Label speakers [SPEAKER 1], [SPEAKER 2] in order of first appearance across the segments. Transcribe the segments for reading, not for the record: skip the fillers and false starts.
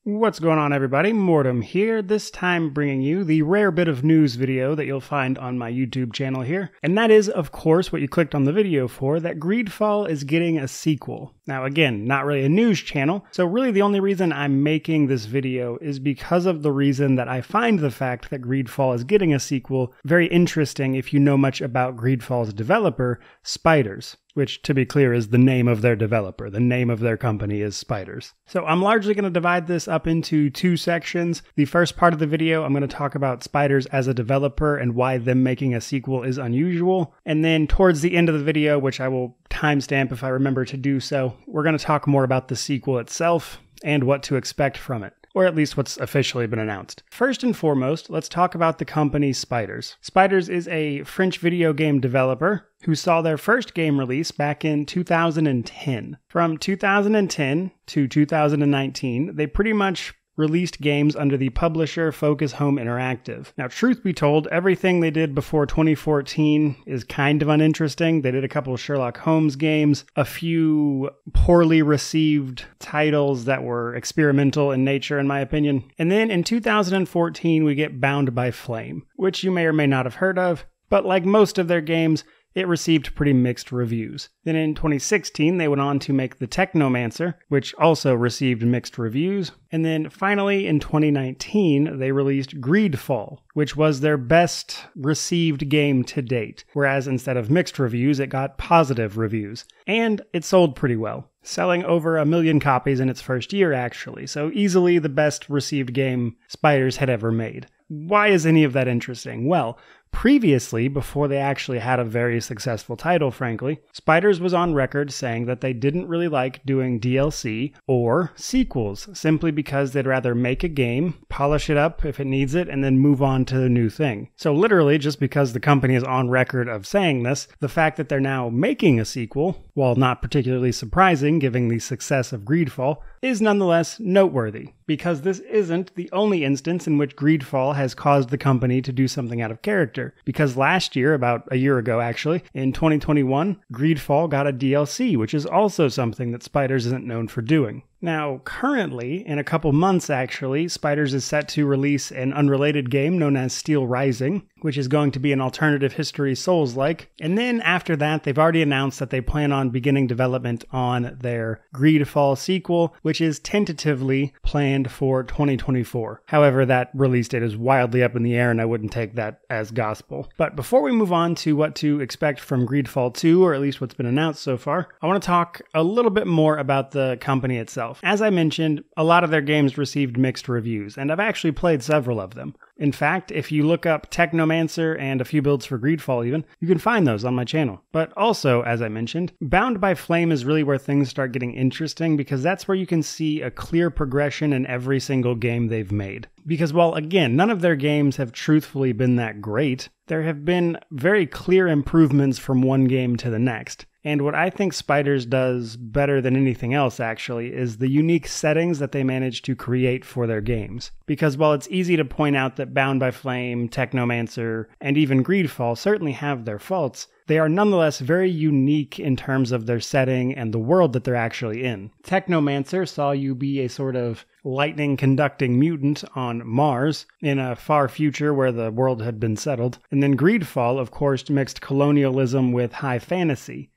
[SPEAKER 1] What's going on, everybody? Mortem here, this time bringing you the rare bit of news video that you'll find on my YouTube channel here. And that is, of course, what you clicked on the video for, that Greedfall is getting a sequel. Now again, not really a news channel, so really the only reason I'm making this video is because of the reason that I find the fact that Greedfall is getting a sequel very interesting if you know much about Greedfall's developer, Spiders. Which, to be clear, is the name of their developer. The name of their company is Spiders. So I'm largely going to divide this up into two sections. The first part of the video, I'm going to talk about Spiders as a developer and why them making a sequel is unusual. And then towards the end of the video, which I will timestamp if I remember to do so, we're going to talk more about the sequel itself and what to expect from it. Or at least what's officially been announced. First and foremost, let's talk about the company Spiders. Spiders is a French video game developer who saw their first game release back in 2010. From 2010 to 2019, they pretty much released games under the publisher Focus Home Interactive. Now, truth be told, everything they did before 2014 is kind of uninteresting. They did a couple of Sherlock Holmes games, a few poorly received titles that were experimental in nature, in my opinion. And then in 2014, we get Bound by Flame, which you may or may not have heard of, but like most of their games, it received pretty mixed reviews. Then in 2016, they went on to make The Technomancer, which also received mixed reviews. And then finally, in 2019, they released Greedfall, which was their best received game to date. Whereas instead of mixed reviews, it got positive reviews. And it sold pretty well, selling over 1 million copies in its first year, actually. So easily the best received game Spiders had ever made. Why is any of that interesting? Well, previously, before they actually had a very successful title, frankly, Spiders was on record saying that they didn't really like doing DLC or sequels, simply because they'd rather make a game, polish it up if it needs it, and then move on to the new thing. So literally, just because the company is on record of saying this, the fact that they're now making a sequel, while not particularly surprising given the success of Greedfall, is nonetheless noteworthy, because this isn't the only instance in which Greedfall has caused the company to do something out of character. Because last year, about a year ago actually, in 2021, Greedfall got a DLC, which is also something that Spiders isn't known for doing. Now, currently, in a couple months actually, Spiders is set to release an unrelated game known as Steel Rising, which is going to be an alternative history Souls-like. And then after that, they've already announced that they plan on beginning development on their Greedfall sequel, which is tentatively planned for 2024. However, that release date is wildly up in the air, and I wouldn't take that as gospel. But before we move on to what to expect from Greedfall 2, or at least what's been announced so far, I want to talk a little bit more about the company itself. As I mentioned, a lot of their games received mixed reviews, and I've actually played several of them. In fact, if you look up Technomancer and a few builds for Greedfall even, you can find those on my channel. But also, as I mentioned, Bound by Flame is really where things start getting interesting, because that's where you can see a clear progression in every single game they've made. Because while, again, none of their games have truthfully been that great, there have been very clear improvements from one game to the next. And what I think Spiders does better than anything else, actually, is the unique settings that they manage to create for their games. Because while it's easy to point out that Bound by Flame, Technomancer, and even Greedfall certainly have their faults, they are nonetheless very unique in terms of their setting and the world that they're actually in. Technomancer saw you be a sort of lightning-conducting mutant on Mars in a far future where the world had been settled. And then Greedfall, of course, mixed colonialism with high fantasy,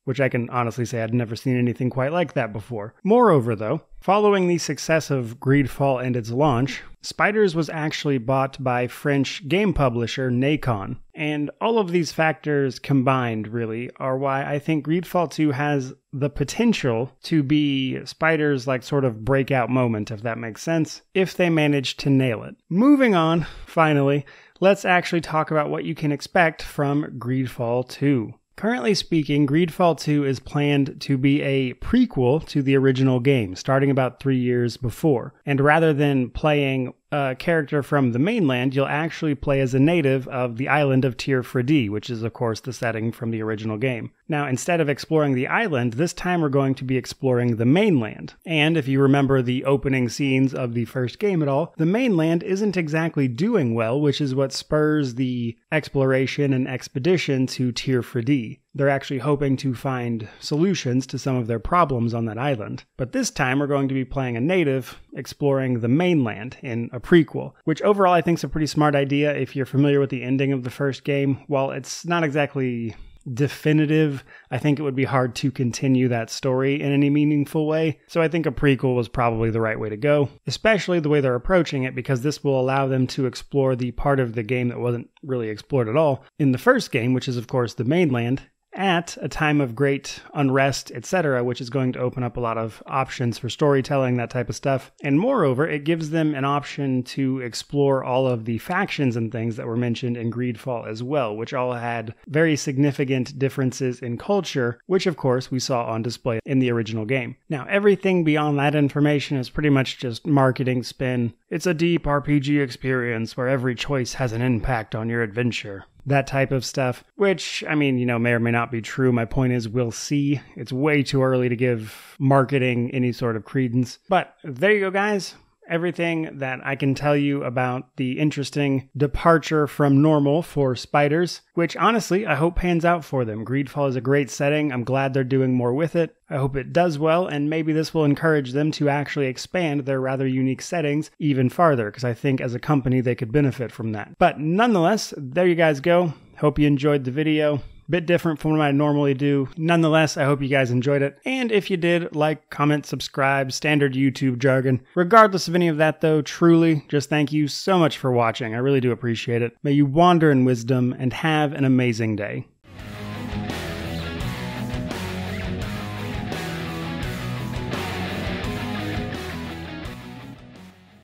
[SPEAKER 1] which I can honestly say I'd never seen anything quite like that before. Moreover, though, following the success of Greedfall and its launch, Spiders was actually bought by French game publisher Nacon. And all of these factors combined, really, are why I think Greedfall 2 has the potential to be Spiders' sort of breakout moment, if that makes sense, if they manage to nail it. Moving on, finally, let's actually talk about what you can expect from Greedfall 2. Currently speaking, Greedfall 2 is planned to be a prequel to the original game, starting about 3 years before. And rather than playing a character from the mainland, you'll actually play as a native of the island of Tir Freddy, which is of course the setting from the original game. Now, instead of exploring the island, this time we're going to be exploring the mainland. And if you remember the opening scenes of the first game at all, the mainland isn't exactly doing well, which is what spurs the exploration and expedition to Tir Freddy. They're actually hoping to find solutions to some of their problems on that island. But this time we're going to be playing a native exploring the mainland in a prequel, which overall I think is a pretty smart idea if you're familiar with the ending of the first game. While it's not exactly definitive, I think it would be hard to continue that story in any meaningful way. So I think a prequel was probably the right way to go, especially the way they're approaching it, because this will allow them to explore the part of the game that wasn't really explored at all in the first game, which is of course the mainland, at a time of great unrest, etc., which is going to open up a lot of options for storytelling, that type of stuff. And moreover, it gives them an option to explore all of the factions and things that were mentioned in Greedfall as well, which all had very significant differences in culture, which of course we saw on display in the original game. Now, everything beyond that information is pretty much just marketing spin. It's a deep RPG experience where every choice has an impact on your adventure. That type of stuff, which, I mean, may or may not be true. My point is, we'll see. It's way too early to give marketing any sort of credence. But there you go, guys. Everything that I can tell you about the interesting departure from normal for spiders, which honestly, I hope pans out for them. Greedfall is a great setting. I'm glad they're doing more with it. I hope it does well, and maybe this will encourage them to actually expand their rather unique settings even farther, because I think as a company they could benefit from that. But nonetheless, there you guys go. Hope you enjoyed the video. Bit different from what I normally do. Nonetheless, I hope you guys enjoyed it. And if you did, like, comment, subscribe, standard YouTube jargon. Regardless of any of that though, truly, just thank you so much for watching. I really do appreciate it. May you wander in wisdom and have an amazing day.